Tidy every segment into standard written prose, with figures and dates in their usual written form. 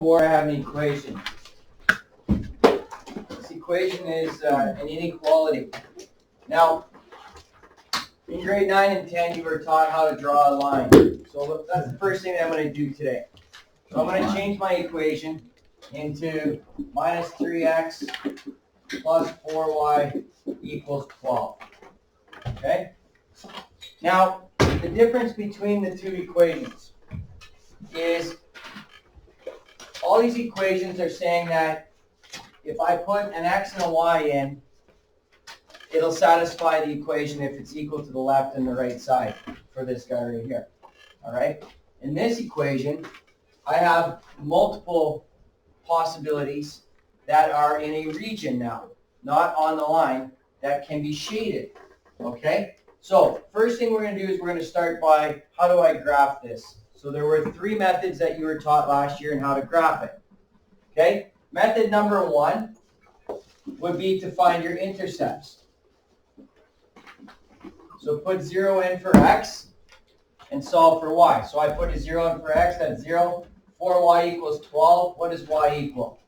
Or I have an equation. This equation is an inequality. Now, in grade 9 and 10, you were taught how to draw a line. So that's the first thing that I'm going to do today. So I'm going to change my equation into minus 3x plus 4y equals 12. Okay? Now, the difference between the two equations is all these equations are saying that if I put an x and a y in, it'll satisfy the equation if it's equal to the left and the right side for this guy right here. All right? In this equation, I have multiple possibilities that are in a region now, not on the line, that can be shaded. Okay? So, first thing we're going to do is we're going to start by, how do I graph this? So there were 3 methods that you were taught last year in how to graph it. Okay? Method number 1 would be to find your intercepts. So put 0 in for x and solve for y. So I put a 0 in for x, that's 0. 4y equals 12. What does y equal?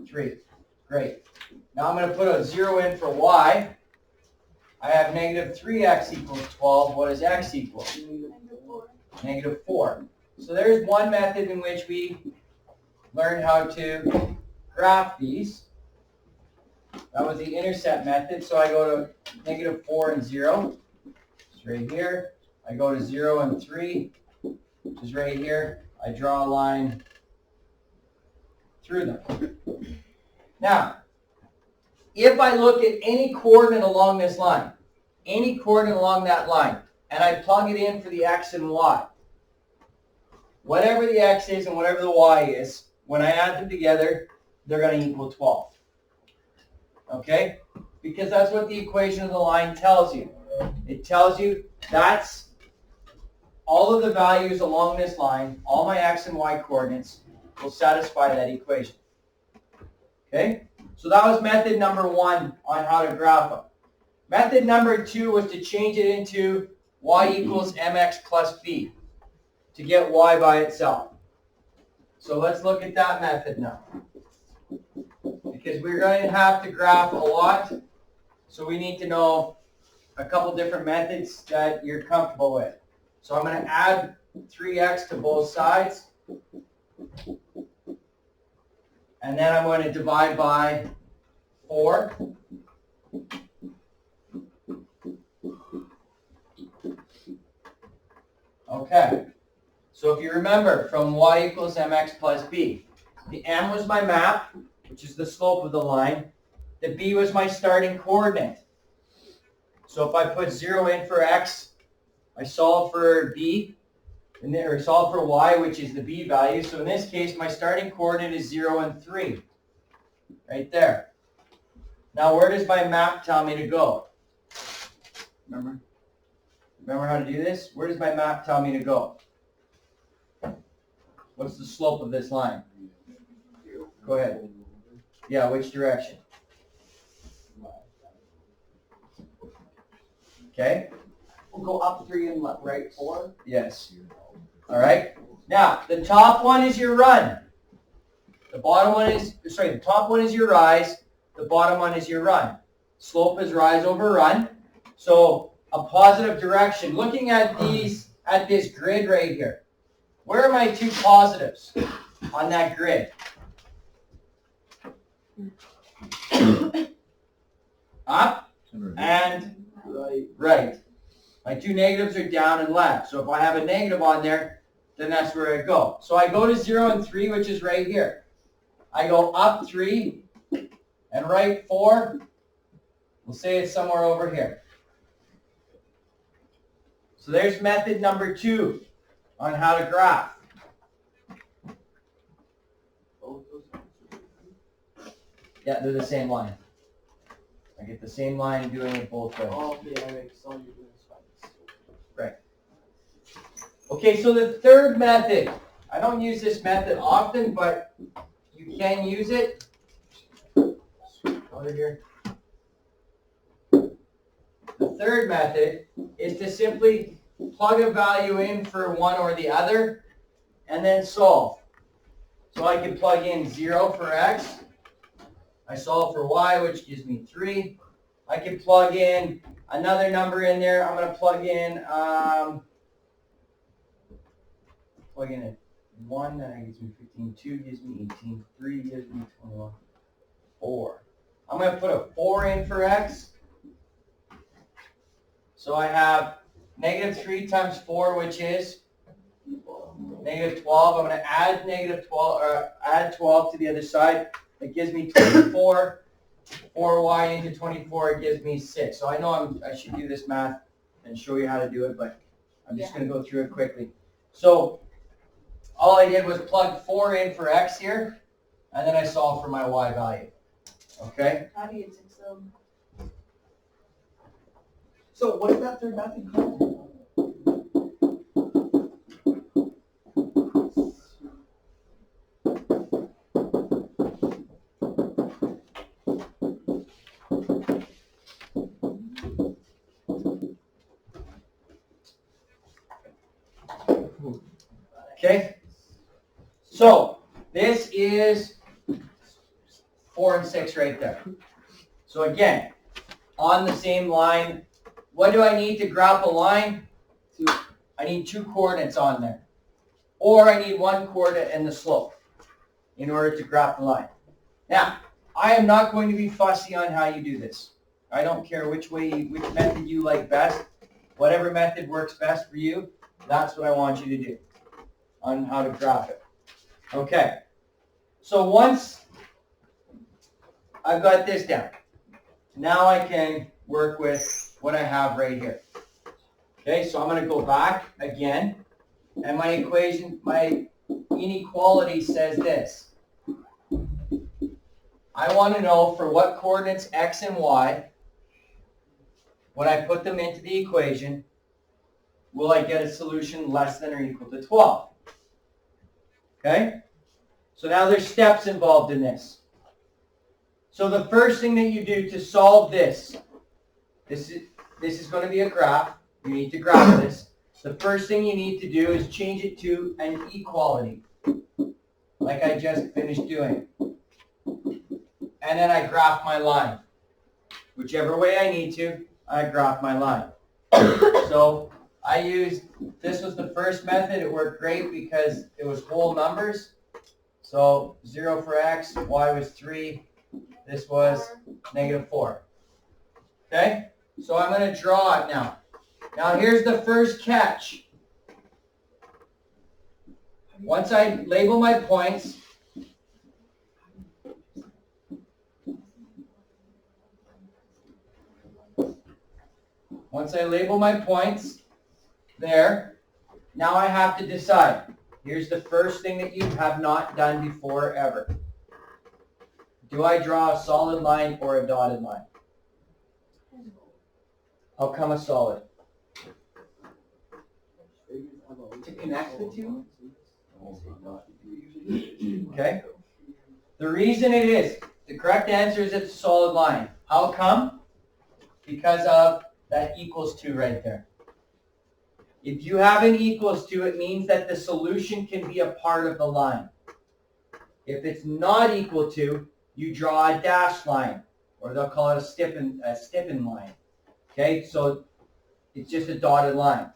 3. Great. Now I'm going to put a 0 in for y. I have negative 3x equals 12. What does x equal? Negative 4. So there's one method in which we learn how to graph these. That was the intercept method. So I go to negative 4 and 0. It's right here. I go to 0 and 3, which is right here. I draw a line through them. Now, if I look at any coordinate along this line, any coordinate along that line, and I plug it in for the x and y, whatever the x is and whatever the y is, when I add them together, they're going to equal 12. Okay? Because that's what the equation of the line tells you. It tells you that's all of the values along this line, all my x and y coordinates, will satisfy that equation. Okay? So that was method number 1 on how to graph them. Method number 2 was to change it into y equals mx plus b to get y by itself. So let's look at that method now. Because we're going to have to graph a lot, so we need to know a couple different methods that you're comfortable with. So I'm going to add 3x to both sides. And then I'm going to divide by 4. Okay. So if you remember from y equals mx plus b, the m was my map, which is the slope of the line. The b was my starting coordinate. So if I put 0 in for x, I solve for b, or solve for y, which is the b value. So in this case, my starting coordinate is 0 and 3. Right there. Now where does my map tell me to go? Remember how to do this? Where does my map tell me to go? What's the slope of this line? Go ahead. Yeah, which direction? Okay. We'll go up 3 and left, right 4. Yes. All right. Now, the top one is your run. The bottom one is, the top one is your rise. The bottom one is your run. Slope is rise over run. So a positive direction. Looking at these, at this grid right here, where are my 2 positives on that grid? Up and right. My 2 negatives are down and left. So if I have a negative on there, then that's where I go. So I go to 0 and 3, which is right here. I go up 3 and right 4. We'll say it's somewhere over here. So there's method number 2 on how to graph. Yeah, they're the same line. I get the same line doing it both ways. Oh, yeah, right. So you're doing spikes. Right. Okay, so the third method. I don't use this method often, but you can use it. Over here. The third method is to simply plug a value in for one or the other and then solve. So I can plug in 0 for x. I solve for y, which gives me 3. I can plug in another number in there. I'm going to plug in a 1, that gives me 15. 2 gives me 18. 3 gives me 21. 4. I'm going to put a 4 in for x. So I have negative 3 times 4, which is negative 12. I'm going to add negative 12, or add 12 to the other side. It gives me 24. 4y into 24, it gives me 6. So I know I should do this math and show you how to do it, but I'm just going to go through it quickly. So all I did was plug 4 in for x here, and then I solved for my y value. Okay? How do you get 6 of them? So what is that third method called? Okay? So this is 4 and 6 right there. So again, on the same line, what do I need to graph a line? I need 2 coordinates on there. Or I need 1 coordinate and the slope in order to graph the line. Now, I am not going to be fussy on how you do this. I don't care which method you like best. Whatever method works best for you, that's what I want you to do on how to graph it. Okay. So once I've got this down, now I can work with what I have right here. Okay, so I'm going to go back again, and my equation, my inequality says this. I want to know for what coordinates x and y, when I put them into the equation, will I get a solution less than or equal to 12? Okay? So now there's steps involved in this. So the first thing that you do to solve this is going to be a graph. You need to graph this. The first thing you need to do is change it to an equality, like I just finished doing. And then I graph my line. Whichever way I need to, I graph my line. So I used, this was the first method. It worked great because it was whole numbers. So 0 for x, y was 3, this was negative 4. Okay? So I'm going to draw it now. Now here's the first catch. Once I label my points, there, now I have to decide. Here's the first thing that you have not done before ever. Do I draw a solid line or a dotted line? How come a solid? To connect the two? Okay? The reason it is, the correct answer is it's a solid line. How come? Because of that equals to right there. If you have an equals to, it means that the solution can be a part of the line. If it's not equal to, you draw a dashed line, or they'll call it a stippen line. Okay, so it's just a dotted line.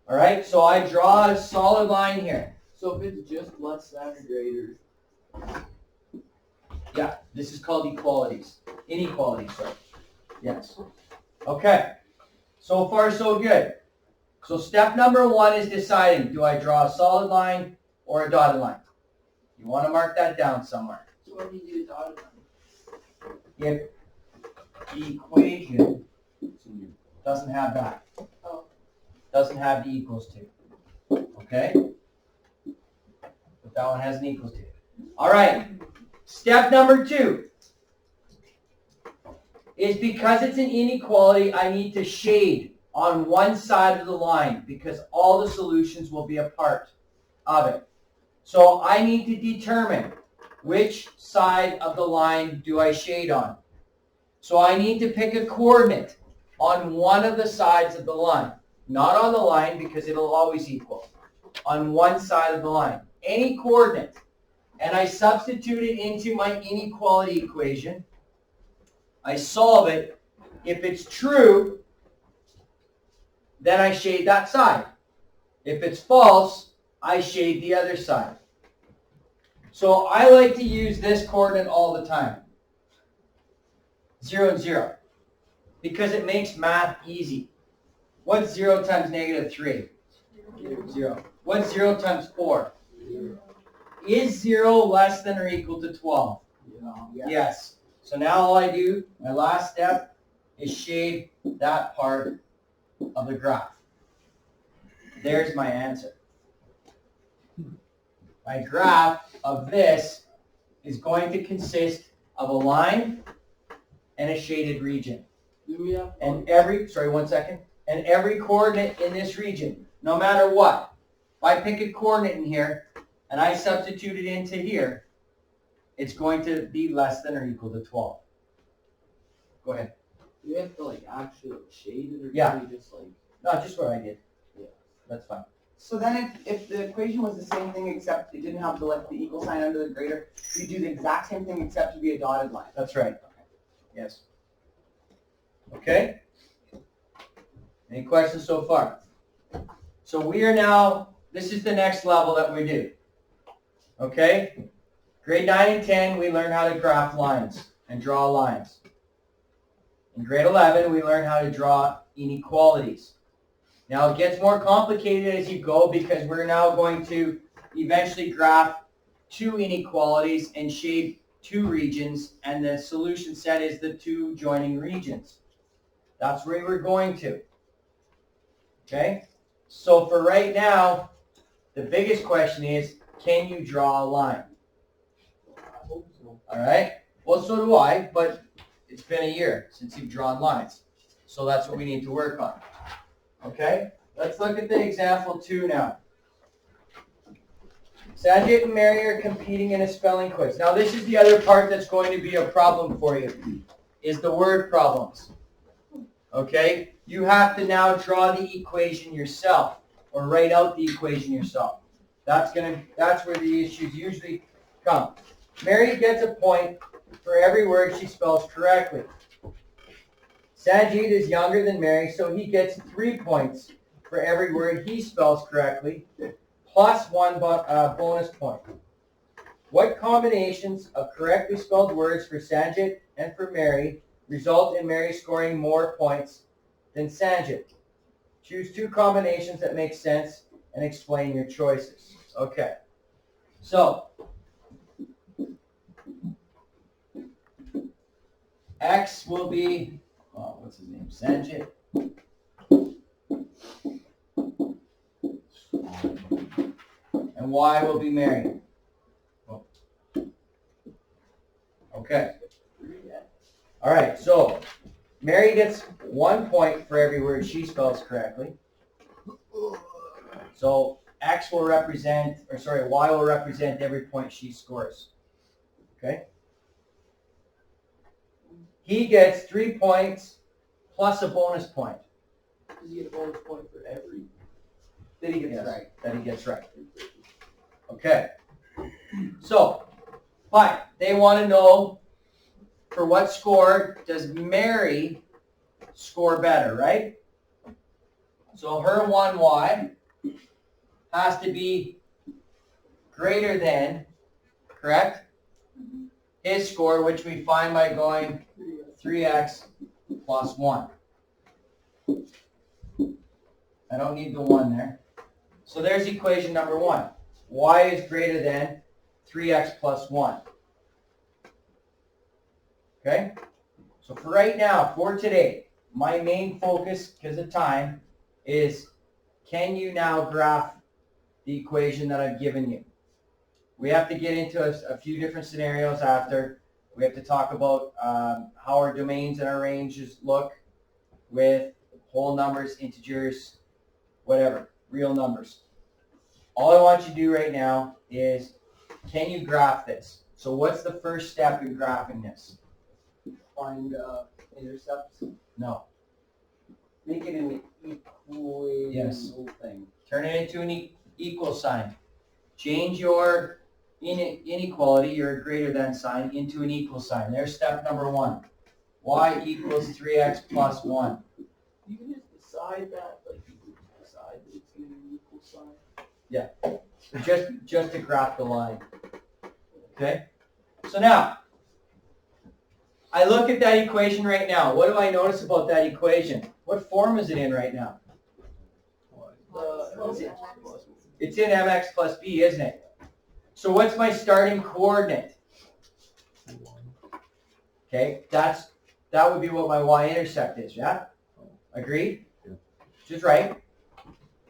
All right, so I draw a solid line here. So if it's just less than or greater. Yeah, this is called equalities. Inequalities, sorry. Yes. Okay, so far so good. So step number 1 is deciding, do I draw a solid line or a dotted line? You want to mark that down somewhere. So when you do a dotted line? If the equation doesn't have that. Doesn't have the equals to. Okay? But that one has an equals to. All right. Step number 2 is because it's an inequality, I need to shade on one side of the line because all the solutions will be a part of it. So I need to determine which side of the line do I shade on. So I need to pick a coordinate on one of the sides of the line. Not on the line because it'll always equal. on one side of the line. Any coordinate. And I substitute it into my inequality equation. I solve it. If it's true, then I shade that side. If it's false, I shade the other side. So I like to use this coordinate all the time. 0 and 0. Because it makes math easy. What's 0 times negative 3? 0. What's 0 times 4? 0. Is 0 less than or equal to 12? Yeah. Yes. So now all I do, my last step, is shade that part of the graph. There's my answer. My graph of this is going to consist of a line and a shaded region. Do we have And every coordinate in this region, no matter what, if I pick a coordinate in here and I substitute it into here, it's going to be less than or equal to 12. Go ahead. Do we have to like actually shade it or Yeah. do we just like No, just what I did. Yeah. That's fine. So then if the equation was the same thing except it didn't have the equal sign under the greater, you do the exact same thing except to be a dotted line. That's right. Yes. Okay? Any questions so far? So we are now, this is the next level that we do. Okay? Grade 9 and 10, we learn how to graph lines and draw lines. In grade 11, we learn how to draw inequalities. Now it gets more complicated as you go because we're now going to eventually graph two inequalities and shade two regions, and the solution set is the two joining regions. That's where we're going to. Okay? So for right now, the biggest question is, can you draw a line? I hope so. All right? Well, so do I, but it's been a year since you've drawn lines. So that's what we need to work on. Okay? Let's look at the example 2 now. Sanjit and Mary are competing in a spelling quiz. Now this is the other part that's going to be a problem for you, is the word problems. Okay? You have to now draw the equation yourself, or write out the equation yourself. That's where the issues usually come. Mary gets a point for every word she spells correctly. Sanjit is younger than Mary, so he gets 3 points for every word he spells correctly, plus 1 bonus point. What combinations of correctly spelled words for Sanjit and for Mary result in Mary scoring more points than Sanjit? Choose 2 combinations that make sense and explain your choices. Okay. So, X will be, what's his name? Sanjit. And Y will be Mary. Oh. Okay. All right, so Mary gets 1 point for every word she spells correctly. So X will represent, Y will represent every point she scores. Okay? He gets 3 points plus a bonus point. Does he get a bonus point for every? That he gets right. That he gets right. Okay. So, but they want to know for what score does Mary score better, right? So her 1Y has to be greater than, correct? His score, which we find by going 3x plus 1. I don't need the 1 there. So there's equation number 1. Y is greater than 3x plus 1. Okay? So for right now, for today, my main focus, because of time, is can you now graph the equation that I've given you? We have to get into a few different scenarios after. We have to talk about how our domains and our ranges look with whole numbers, integers, whatever, real numbers. All I want you to do right now is, can you graph this? So what's the first step in graphing this? Find intercepts. No. Make it an equal Yes. thing. Turn it into equal sign. Change your inequality, your greater than sign, into an equal sign. There's step number 1. Y equals 3x plus 1. You can just decide that, like, you can decide that it's gonna be an equal sign. Yeah, just to graph the line. Okay? So now, I look at that equation right now. What do I notice about that equation? What form is it in right now? It's in mx plus b, isn't it? So what's my starting coordinate? Okay, that would be what my y-intercept is, yeah? Agreed? Yeah. Just right.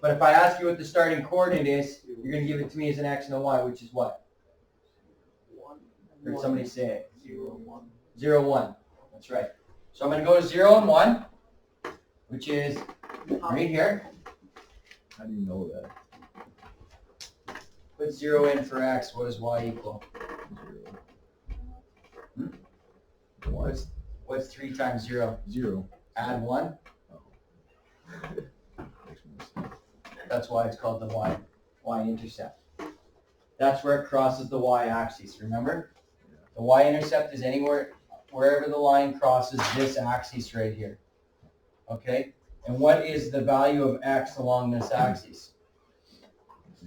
But if I ask you what the starting coordinate is, you're going to give it to me as an x and a y, which is what? 1. Or somebody say it. 0, 1. 0, 1. That's right. So I'm going to go to 0 and 1, which is right here. How do you know that? Put 0 in for x. What does y equal? 0. What's 3 times 0? 0. Add 1. That's why it's called the y-intercept. That's where it crosses the y-axis, remember? The y-intercept is anywhere, wherever the line crosses this axis right here. Okay? And what is the value of x along this axis?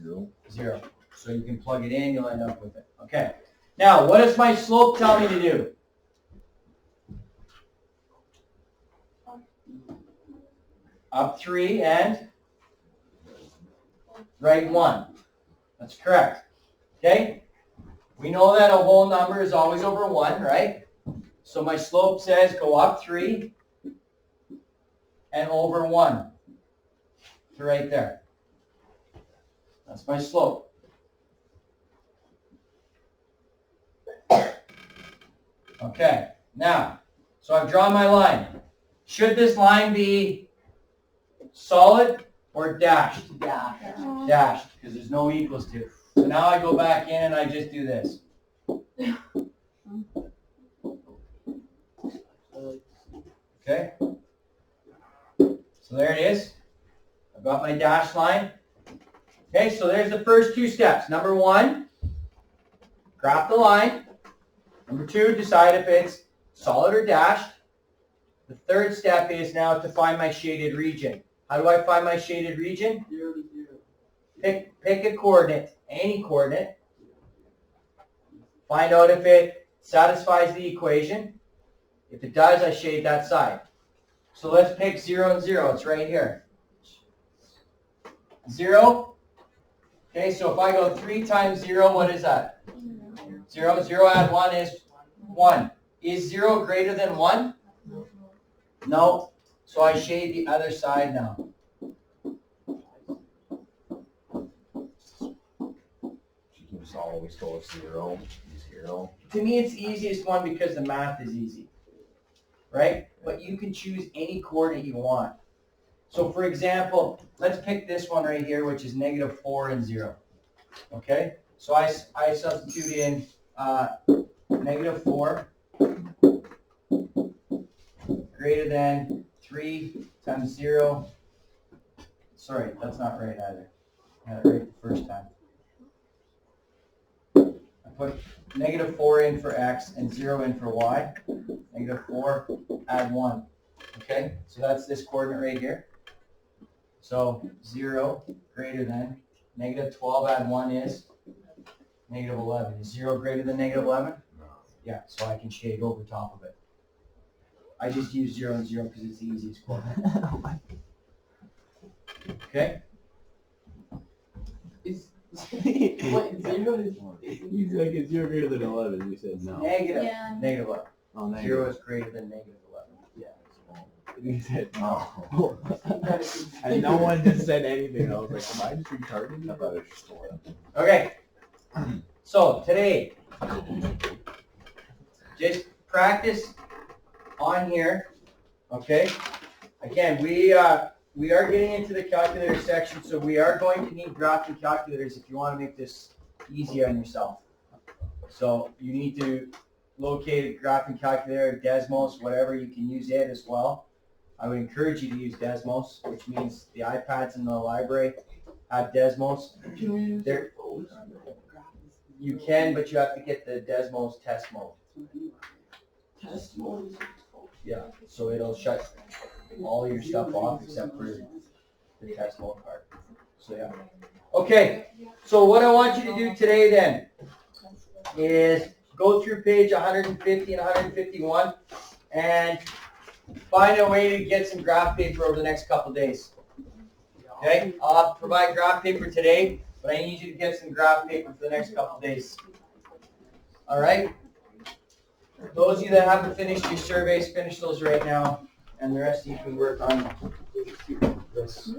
0. 0. So you can plug it in, you'll end up with it. Okay. Now, what does my slope tell me to do? Up 3 and right 1. That's correct. Okay? We know that a whole number is always over 1, right? So my slope says go up 3 and over 1. To right there. That's my slope. Okay, now, so I've drawn my line. Should this line be solid or dashed? Dashed, because there's no equals to. So now I go back in and I just do this. Okay? So there it is. I've got my dashed line. Okay, so there's the first 2 steps. Number 1, graph the line. Number 2, decide if it's solid or dashed. The third step is now to find my shaded region. How do I find my shaded region? 0 to 0. Pick a coordinate, any coordinate. Find out if it satisfies the equation. If it does, I shade that side. So let's pick 0 and 0. It's right here. 0. Okay, so if I go 3 times 0, what is that? 0. 0 add 1 is 1. Is 0 greater than 1? No. So I shade the other side now. You can just always go with 0. 0. To me, it's the easiest one because the math is easy, right? But you can choose any coordinate you want. So for example, let's pick this one right here, which is -4 and 0. Okay? So I substitute in -4 greater than 3 times 0. Sorry, that's not right either. I had it right the first time. I put -4 in for x and 0 in for y. -4, add 1. Okay, so that's this coordinate right here. So 0 greater than -12 add 1 is -11. Is 0 greater than -11? No. Yeah, so I can shade over top of it. I just use 0 and 0 because it's the easiest coordinate. Okay? Is what 0 is? He's like, it's 0 greater than 11. You said no. Negative. Yeah. -11. Oh, negative. 0 is greater than -11. Yeah. You said no. Gotta And no one just said anything. I was like, am I just retarded? I thought it was just 11. Okay. So today, just practice on here. Okay. Again, we are getting into the calculator section, so we are going to need graphing calculators if you want to make this easy on yourself. So you need to locate a graphing calculator, Desmos, whatever. You can use it as well. I would encourage you to use Desmos, which means the iPads in the library have Desmos. Can we use There- our phones? You can, but you have to get the Desmos test mode. Test mode. Yeah, so it'll shut all your stuff off except for the test mode part. So yeah. Okay, so what I want you to do today then is go through page 150 and 151 and find a way to get some graph paper over the next couple days. Okay, I'll provide graph paper today, but I need you to get some graph paper for the next couple days. All right? Those of you that haven't finished your surveys, finish those right now, and the rest of you can work on this.